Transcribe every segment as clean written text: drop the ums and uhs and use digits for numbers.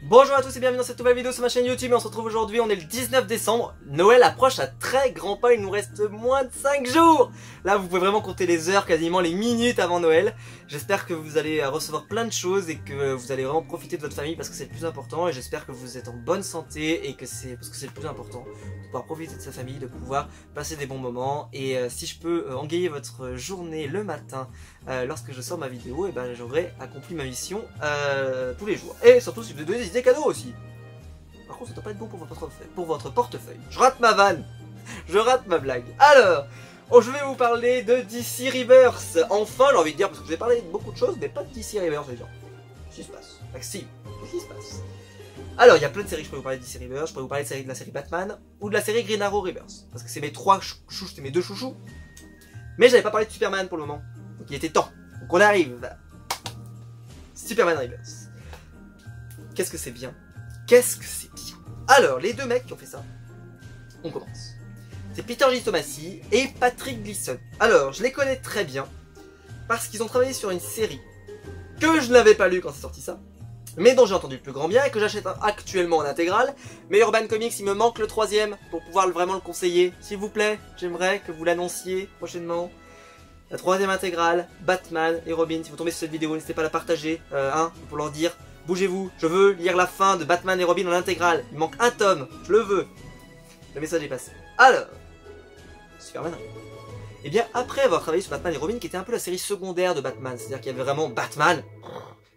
Bonjour à tous et bienvenue dans cette nouvelle vidéo sur ma chaîne YouTube et on se retrouve aujourd'hui, on est le 19 décembre, Noël approche à très grands pas, il nous reste moins de 5 jours. Là vous pouvez vraiment compter les heures, quasiment les minutes avant Noël. J'espère que vous allez recevoir plein de choses et que vous allez vraiment profiter de votre famille parce que c'est le plus important, et j'espère que vous êtes en bonne santé et que c'est parce que c'est le plus important, de pouvoir profiter de sa famille, de pouvoir passer des bons moments. Et si je peux engayer votre journée le matin lorsque je sors ma vidéo, et ben j'aurai accompli ma mission tous les jours. Et surtout si vous donnez des idées cadeaux aussi. Par contre ça doit pas être bon pour votre portefeuille. Je rate ma vanne. Je rate ma blague. Alors, je vais vous parler de DC Rebirth. Enfin, j'ai envie de dire, parce que je vous ai parlé de beaucoup de choses, mais pas de DC Rebirth, je vais dire. Qu'est-ce qui se passe? Si, qu'est-ce qui se passe? Alors, il y a plein de séries que je peux vous parler de DC Rebirth. Je peux vous parler de la série Batman ou de la série Green Arrow Rebirth. Parce que c'est mes trois chouchous, c'est mes deux chouchous. Mais j'avais pas parlé de Superman pour le moment. Donc il était temps. Donc on arrive. Superman Rebirth. Qu'est-ce que c'est bien? Qu'est-ce que c'est bien? Alors, les deux mecs qui ont fait ça, on commence. C'est Peter J. Tomasi et Patrick Gleason. Alors, je les connais très bien parce qu'ils ont travaillé sur une série que je n'avais pas lue quand c'est sorti ça, mais dont j'ai entendu le plus grand bien et que j'achète actuellement en intégrale. Mais Urban Comics, il me manque le troisième pour pouvoir vraiment le conseiller. S'il vous plaît, j'aimerais que vous l'annonciez prochainement. La troisième intégrale, Batman et Robin. Si vous tombez sur cette vidéo, n'hésitez pas à la partager, pour leur dire, bougez-vous, je veux lire la fin de Batman et Robin en intégrale. Il manque un tome, je le veux. Le message est passé. Alors, Superman. Et bien après avoir travaillé sur Batman et Robin, qui était un peu la série secondaire de Batman, c'est-à-dire qu'il y avait vraiment Batman,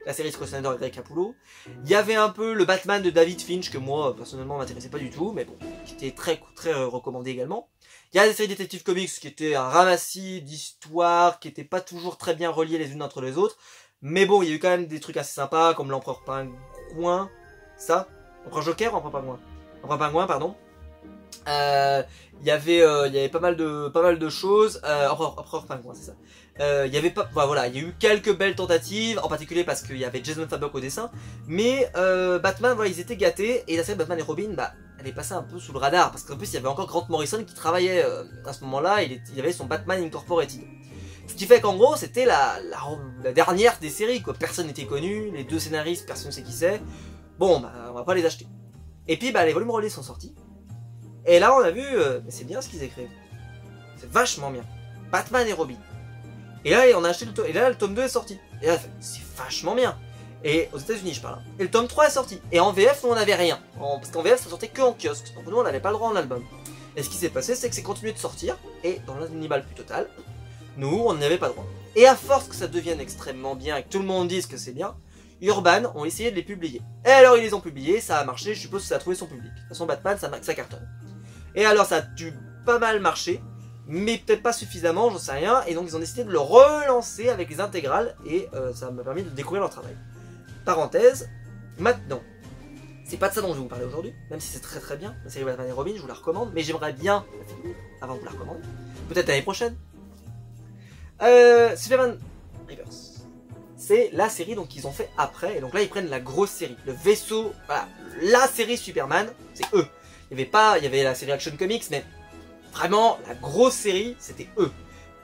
la série Scott Snyder et Greg Capullo. Il y avait un peu le Batman de David Finch, que moi, personnellement, m'intéressait pas du tout, mais bon, qui était très recommandé également. Il y a des séries Detective Comics qui étaient un ramassis d'histoires, qui étaient pas toujours très bien reliées les unes entre les autres. Mais bon, il y a eu quand même des trucs assez sympas, comme l'Empereur Pingouin, ça, Empereur Joker ou Empereur Pingouin? Empereur Pingouin, pardon. Il y avait pas mal de choses. Empereur Pingouin, c'est ça. Il y avait pas, voilà, il y a eu quelques belles tentatives, en particulier parce qu'il y avait Jason Fabok au dessin. Mais Batman, voilà, ils étaient gâtés, et la série Batman et Robin, bah, elle est passée un peu sous le radar, parce qu'en plus il y avait encore Grant Morrison qui travaillait à ce moment-là. Il avait son Batman Incorporated. Ce qui fait qu'en gros, c'était la dernière des séries, quoi. Personne n'était connu, les deux scénaristes, personne ne sait qui c'est. Bon, bah, on va pas les acheter. Et puis, bah, les volumes relais sont sortis. Et là, on a vu, mais c'est bien ce qu'ils écrivent. C'est vachement bien. Batman et Robin. Et là, on a acheté le tome, et là, le tome 2 est sorti. Et là, c'est vachement bien. Et aux États-Unis, je parle. Et le tome 3 est sorti. Et en VF, nous, on n'avait rien. Parce qu'en VF, ça sortait que en kiosque. Donc nous, on n'avait pas le droit en album. Et ce qui s'est passé, c'est que c'est continué de sortir. Et dans l'animal plus total, nous, on n'y avait pas droit. Et à force que ça devienne extrêmement bien et que tout le monde dise que c'est bien, Urban ont essayé de les publier. Et alors ils les ont publiés, ça a marché, je suppose que ça a trouvé son public. De toute façon, Batman, ça cartonne. Et alors ça a dû pas mal marcher, mais peut-être pas suffisamment, j'en sais rien. Et donc ils ont décidé de le relancer avec les intégrales, et ça m'a permis de découvrir leur travail. Parenthèse, maintenant, c'est pas de ça dont je vais vous parler aujourd'hui, même si c'est très bien, la série Batman et Robin, je vous la recommande, mais j'aimerais bien la finir avant de vous la recommander. Peut-être l'année prochaine. Superman Rebirth, c'est la série donc qu'ils ont fait après, et donc là ils prennent la grosse série, le vaisseau, voilà, la série Superman, c'est eux. Il y avait la série Action Comics, mais vraiment la grosse série, c'était eux.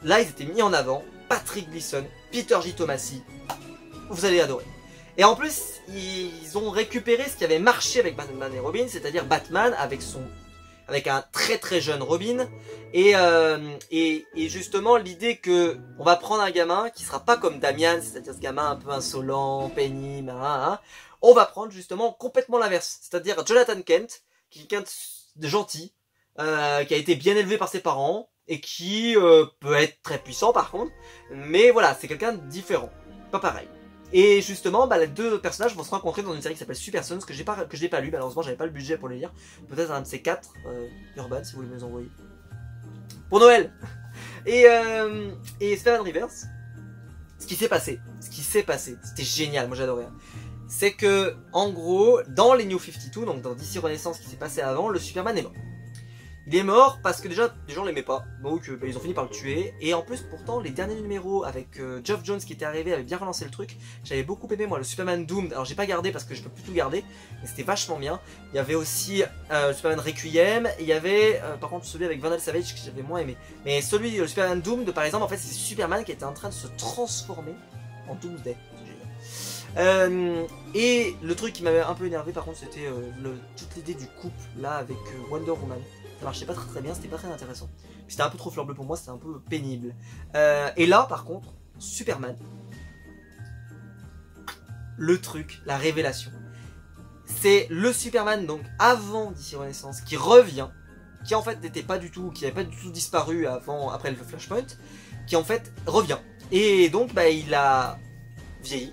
Là ils étaient mis en avant, Patrick Gleason, Peter J. Tomasi, vous allez adorer. Et en plus, ils ont récupéré ce qui avait marché avec Batman et Robin, c'est-à-dire Batman avec un très jeune Robin, et justement l'idée que on va prendre un gamin qui sera pas comme Damian, c'est-à-dire ce gamin un peu insolent, pénible, on va prendre justement complètement l'inverse, c'est-à-dire Jonathan Kent, qui est quelqu'un de gentil, qui a été bien élevé par ses parents, et qui peut être très puissant par contre, mais voilà, c'est quelqu'un de différent, pas pareil. Et justement, bah, les deux personnages vont se rencontrer dans une série qui s'appelle Super Sons, que je n'ai pas lu, malheureusement j'avais pas le budget pour les lire. Peut-être un de ces quatre, Urban, si vous voulez me les envoyer. Pour Noël. Et Superman Rebirth, ce qui s'est passé, c'était génial, moi j'adorais. C'est que, en gros, dans les New 52, donc dans DC Renaissance qui s'est passé avant, le Superman est mort. Il est mort parce que déjà, les gens l'aimaient pas, donc ils ont fini par le tuer. Et en plus, pourtant, les derniers numéros avec Geoff Jones qui était arrivé avaient bien relancé le truc. J'avais beaucoup aimé, moi, le Superman Doom. Alors, j'ai pas gardé parce que je peux plus tout garder, mais c'était vachement bien. Il y avait aussi le Superman Requiem, et il y avait, par contre, celui avec Vandal Savage que j'avais moins aimé. Mais celui, le Superman Doom, par exemple, en fait, c'est Superman qui était en train de se transformer en Doomsday. Et le truc qui m'avait un peu énervé par contre c'était toute l'idée du couple là avec Wonder Woman. Ça marchait pas très bien, c'était pas très intéressant. C'était un peu trop fleur bleue pour moi, c'était un peu pénible. Et là par contre, Superman. Le truc, la révélation. C'est le Superman donc avant DC Renaissance qui revient, qui en fait n'était pas du tout, qui avait pas du tout disparu après le Flashpoint, qui en fait revient. Et donc bah il a vieilli,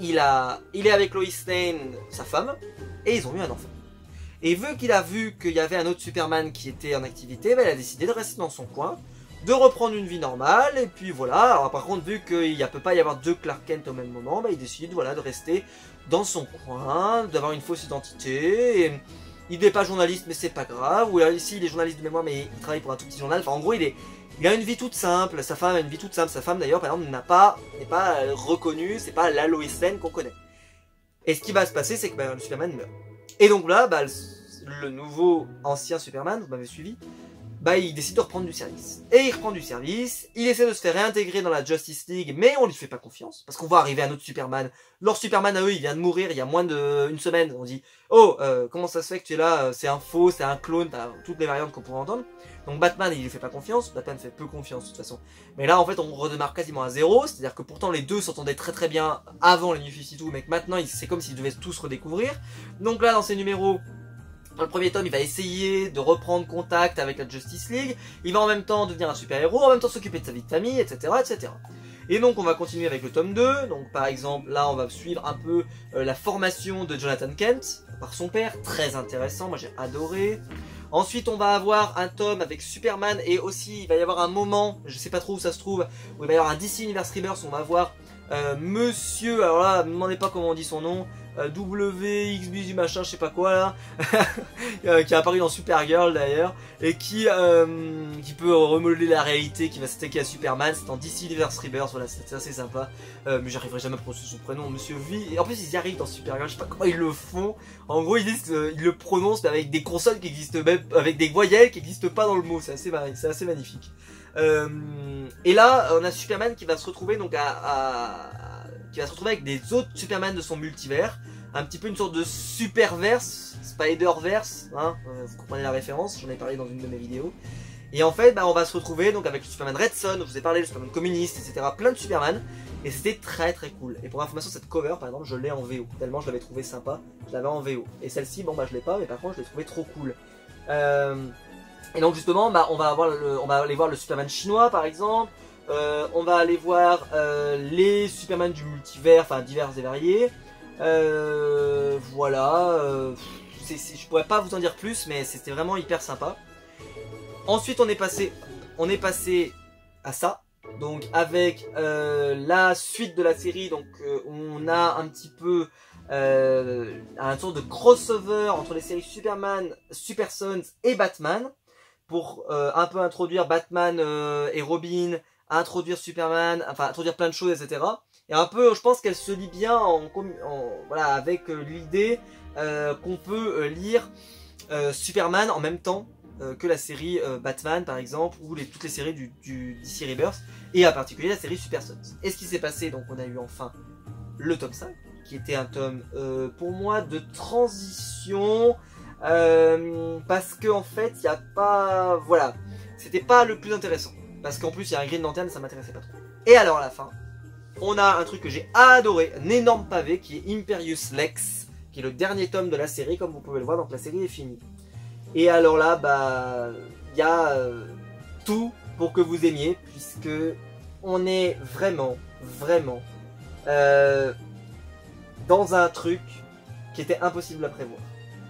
il est avec Lois Lane, sa femme, et ils ont eu un enfant. Et vu qu'il y avait un autre Superman qui était en activité, bah, il a décidé de rester dans son coin, de reprendre une vie normale, et puis voilà. Alors par contre, vu qu'il ne peut pas y avoir deux Clark Kent au même moment, bah, il décide voilà, de rester dans son coin, d'avoir une fausse identité. Et il n'est pas journaliste, mais c'est pas grave. Ou ici, il est journaliste de mémoire, mais il travaille pour un tout petit journal. Enfin, en gros, il a une vie toute simple. Sa femme a une vie toute simple. Sa femme, d'ailleurs, par exemple, n'est pas reconnue. C'est pas la Lois Lane qu'on connaît. Et ce qui va se passer, c'est que bah, le Superman meurt. Et donc là, bah, le nouveau ancien Superman, vous m'avez suivi, bah il décide de reprendre du service. Et il reprend du service, il essaie de se faire réintégrer dans la Justice League, mais on lui fait pas confiance, parce qu'on va arriver à un autre Superman. Leur Superman à eux, il vient de mourir il y a moins d'une semaine. On dit, oh, comment ça se fait que tu es là, c'est un faux, c'est un clone, t'as toutes les variantes qu'on pourrait entendre. Donc Batman, il lui fait pas confiance, Batman fait peu confiance de toute façon. Mais là, en fait, on redémarre quasiment à zéro, c'est-à-dire que pourtant les deux s'entendaient très très bien avant les New 52, mais que maintenant, c'est comme s'ils devaient tous redécouvrir. Donc là, dans ces numéros, dans le premier tome, il va essayer de reprendre contact avec la Justice League. Il va en même temps devenir un super-héros, en même temps s'occuper de sa vie de famille, etc., etc. Et donc, on va continuer avec le tome 2. Donc, par exemple, là, on va suivre un peu la formation de Jonathan Kent par son père. Très intéressant, moi j'ai adoré. Ensuite, on va avoir un tome avec Superman et aussi, il va y avoir un moment, je sais pas trop où ça se trouve, où il va y avoir un DC Universe Rebirth, on va voir Monsieur, alors là, ne me demandez pas comment on dit son nom, WXB du machin, je sais pas quoi là, qui est apparu dans Supergirl d'ailleurs, et qui peut remodeler la réalité, qui va s'attaquer à Superman. C'est en DC Universe Rebirth, voilà, c'est assez sympa, mais j'arriverai jamais à prononcer son prénom, Monsieur V, et en plus ils y arrivent dans Supergirl, je sais pas comment ils le font. En gros ils le prononcent mais avec des consonnes qui existent même, avec des voyelles qui n'existent pas dans le mot, c'est assez magnifique. Et là on a Superman qui va se retrouver donc qui va se retrouver avec des autres Superman de son multivers, un petit peu une sorte de superverse, Spider-Verse, hein, vous comprenez la référence, j'en ai parlé dans une de mes vidéos. Et en fait, bah, on va se retrouver donc avec le Superman Red Son, je vous ai parlé, le Superman communiste, etc. Plein de Superman, et c'était très très cool. Et pour information, cette cover, par exemple, je l'ai en VO, tellement je l'avais trouvé sympa, je l'avais en VO. Et celle-ci, bon bah je l'ai pas, mais par contre je l'ai trouvé trop cool. Et donc justement, bah, on va aller voir le Superman chinois par exemple. On va aller voir les Superman du multivers, enfin divers et variés. Voilà. Je pourrais pas vous en dire plus, mais c'était vraiment hyper sympa. Ensuite, on est passé à ça. Donc avec la suite de la série, donc on a un petit peu un tour de crossover entre les séries Superman, Super Sons et Batman pour un peu introduire Batman et Robin, introduire Superman, enfin introduire plein de choses, etc. Et un peu, je pense qu'elle se lie bien voilà, avec l'idée qu'on peut lire Superman en même temps que la série Batman par exemple, ou toutes les séries du DC Rebirth, et en particulier la série Super Sons. Et ce qui s'est passé, donc on a eu enfin le tome 5, qui était un tome pour moi de transition, parce que en fait il n'y a pas, voilà, c'était pas le plus intéressant, parce qu'en plus il y a un Green Lantern, ça m'intéressait pas trop. Et alors à la fin, on a un truc que j'ai adoré, un énorme pavé, qui est Imperius Lex, qui est le dernier tome de la série, comme vous pouvez le voir, donc la série est finie. Et alors là, bah, il y a tout pour que vous aimiez, puisque on est vraiment dans un truc qui était impossible à prévoir.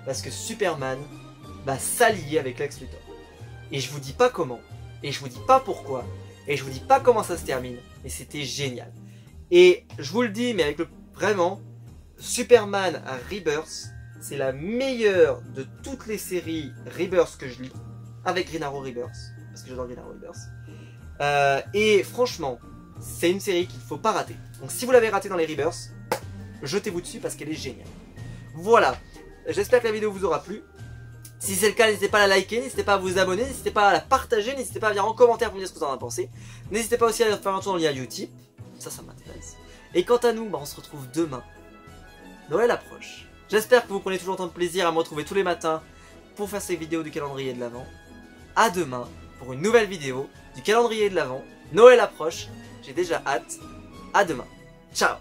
Parce que Superman va s'allier avec Lex Luthor. Et je vous dis pas comment, et je vous dis pas pourquoi, et je vous dis pas comment ça se termine, mais c'était génial. Et je vous le dis, mais avec vraiment, Superman à Rebirth, c'est la meilleure de toutes les séries Rebirth que je lis, avec Green Arrow Rebirth, parce que j'adore Green Arrow Rebirth. Et franchement, c'est une série qu'il ne faut pas rater. Donc si vous l'avez raté dans les Rebirths, jetez-vous dessus parce qu'elle est géniale. Voilà, j'espère que la vidéo vous aura plu. Si c'est le cas, n'hésitez pas à la liker, n'hésitez pas à vous abonner, n'hésitez pas à la partager, n'hésitez pas à venir en commentaire pour me dire ce que vous en avez pensé. N'hésitez pas aussi à faire un tour dans le lien Utip, ça m'intéresse. Et quant à nous, bah, on se retrouve demain Noël approche. J'espère que vous prenez toujours autant de plaisir à me retrouver tous les matins pour faire ces vidéos du calendrier de l'Avent. À demain pour une nouvelle vidéo du calendrier de l'Avent. Noël approche, j'ai déjà hâte. À demain. Ciao.